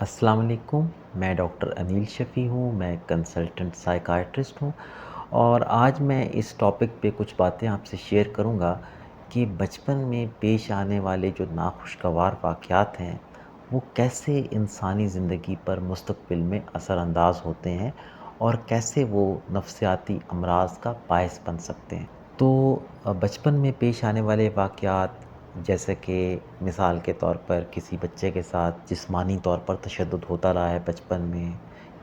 अस्सलाम वालेकुम। मैं डॉक्टर अनील शफ़ी हूँ, मैं कंसल्टेंट साइकियाट्रिस्ट हूँ और आज मैं इस टॉपिक पे कुछ बातें आपसे शेयर करूँगा कि बचपन में पेश आने वाले जो नाखुशगवार वाक़यात हैं, वो कैसे इंसानी ज़िंदगी पर मुस्तक़बिल में असरअंदाज़ होते हैं और कैसे वो नफ़सियाती अमराज़ का बायस बन सकते हैं। तो बचपन में पेश आने वाले वाक़यात जैसे कि मिसाल के तौर पर किसी बच्चे के साथ जिस्मानी तौर पर तशद्दुद होता रहा है बचपन में,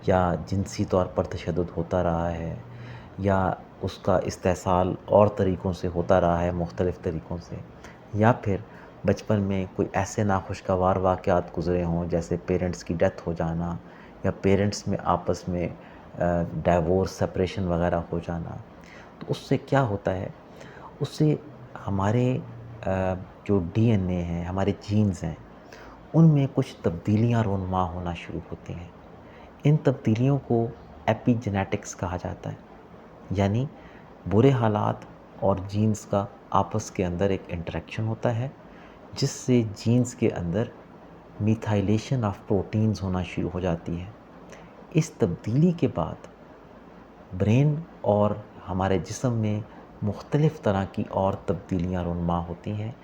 या जिनसी तौर पर तशद्दुद होता रहा है, या उसका इस्तेहसाल और तरीक़ों से होता रहा है मुख्तलिफ़ तरीक़ों से, या फिर बचपन में कोई ऐसे नाखुशगवार वाक़यात गुज़रे हों जैसे पेरेंट्स की डेथ हो जाना, या पेरेंट्स में आपस में डाइवोर्स सेपरेशन वग़ैरह हो जाना। तो उससे क्या होता है, उससे हमारे जो डीएनए है, हमारे जीन्स हैं, उनमें कुछ तब्दीलियाँ रूनुमा होना शुरू होती हैं। इन तब्दीलियों को एपिजेनेटिक्स कहा जाता है, यानी बुरे हालात और जीन्स का आपस के अंदर एक इंटरेक्शन होता है, जिससे जीन्स के अंदर मिथाइलेशन ऑफ प्रोटीन्स होना शुरू हो जाती है। इस तब्दीली के बाद ब्रेन और हमारे जिस्म में मुख्तलिफ़ तरह की और तब्दीलियाँ रूनुमा होती हैं,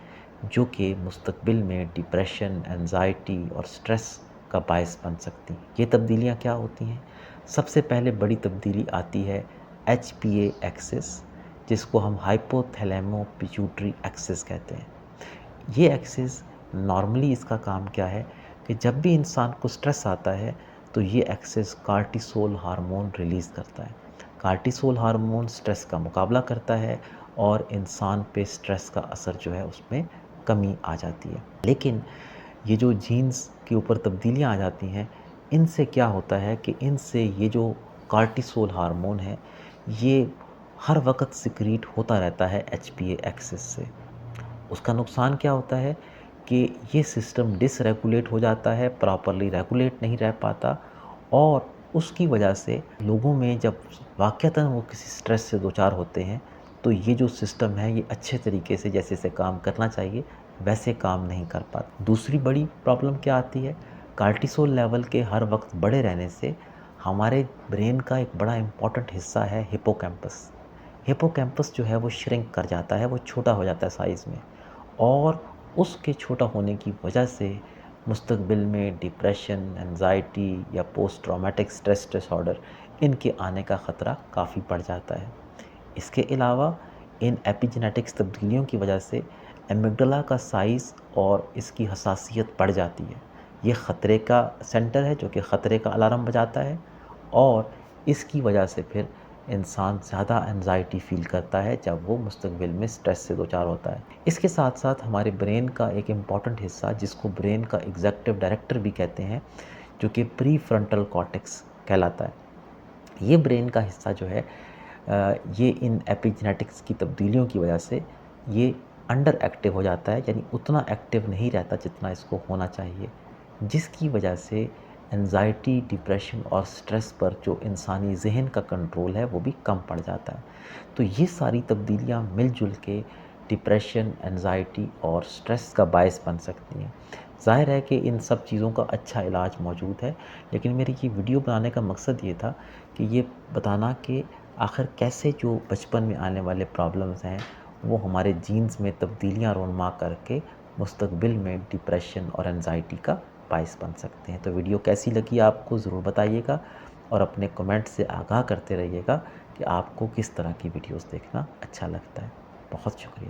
जो कि मुस्तक़बिल में डिप्रेशन, एंज़ाइटी और स्ट्रेस का बायस बन सकती हैं। ये तब्दीलियाँ क्या होती हैं? सबसे पहले बड़ी तब्दीली आती है एचपीए एक्सिस, जिसको हम हाइपोथैलेमो पिट्यूटरी एक्सिस कहते हैं। ये एक्सिस नॉर्मली इसका काम क्या है कि जब भी इंसान को स्ट्रेस आता है, तो ये एक्सिस कार्टिसोल हार्मोन रिलीज़ करता है। कार्टिसोल हार्मोन स्ट्रेस का मुकाबला करता है और इंसान पे स्ट्रेस का असर जो है उसमें कमी आ जाती है। लेकिन ये जो जीन्स के ऊपर तब्दीलियाँ आ जाती हैं, इनसे क्या होता है कि इनसे ये जो कार्टिसोल हार्मोन है, ये हर वक़्त सिक्रीट होता रहता है एचपीए एक्सिस से। उसका नुकसान क्या होता है कि ये सिस्टम डिसरेगुलेट हो जाता है, प्रॉपर्ली रेगुलेट नहीं रह पाता, और उसकी वजह से लोगों में जब वाक़तन वो किसी स्ट्रेस से दो चार होते हैं, तो ये जो सिस्टम है ये अच्छे तरीके से जैसे काम करना चाहिए वैसे काम नहीं कर पाता। दूसरी बड़ी प्रॉब्लम क्या आती है, कार्टिसोल लेवल के हर वक्त बढ़े रहने से हमारे ब्रेन का एक बड़ा इम्पॉर्टेंट हिस्सा है हिपोकैम्पस। हिपोकैम्पस जो है वो श्रिंक कर जाता है, वो छोटा हो जाता है साइज़ में, और उसके छोटा होने की वजह से मुस्तक़बिल में डिप्रेशन, एंज़ाइटी या पोस्ट ट्रॉमेटिक स्ट्रेस डिसऑर्डर इनके आने का ख़तरा काफ़ी बढ़ जाता है। इसके अलावा इन एपिजेनेटिक्स तब्दीलियों की वजह से एमिगडाला का साइज़ और इसकी हसासियत बढ़ जाती है। ये ख़तरे का सेंटर है जो कि ख़तरे का अलार्म बजाता है, और इसकी वजह से फिर इंसान ज़्यादा एंज़ाइटी फ़ील करता है जब वो मुस्तक़बिल में स्ट्रेस से दो चार होता है। इसके साथ साथ हमारे ब्रेन का एक इम्पॉर्टेंट हिस्सा, जिसको ब्रेन का एग्ज़ीक्यूटिव डायरेक्टर भी कहते हैं, जो कि प्री फ्रंटल कॉर्टेक्स कहलाता है। ये ब्रेन का हिस्सा जो है ये इन एपिजेनेटिक्स की तब्दीलियों की वजह से ये अंडर एक्टिव हो जाता है, यानी उतना एक्टिव नहीं रहता जितना इसको होना चाहिए, जिसकी वजह से एंज़ाइटी, डिप्रेशन और स्ट्रेस पर जो इंसानी ज़हन का कंट्रोल है वो भी कम पड़ जाता है। तो ये सारी तब्दीलियाँ मिलजुल के डिप्रेशन, एंज़ाइटी और स्ट्रेस का बायस बन सकती हैं। ज़ाहिर है कि इन सब चीज़ों का अच्छा इलाज मौजूद है, लेकिन मेरी ये वीडियो बनाने का मकसद ये था कि ये बताना कि आखिर कैसे जो बचपन में आने वाले प्रॉब्लम्स हैं, वो हमारे जीन्स में तब्दीलियाँ रूनुमा करके मुस्तक़बिल में डिप्रेशन और एंज़ाइटी का बायस बन सकते हैं। तो वीडियो कैसी लगी आपको ज़रूर बताइएगा, और अपने कमेंट से आगाह करते रहिएगा कि आपको किस तरह की वीडियोज़ देखना अच्छा लगता है। बहुत शुक्रिया।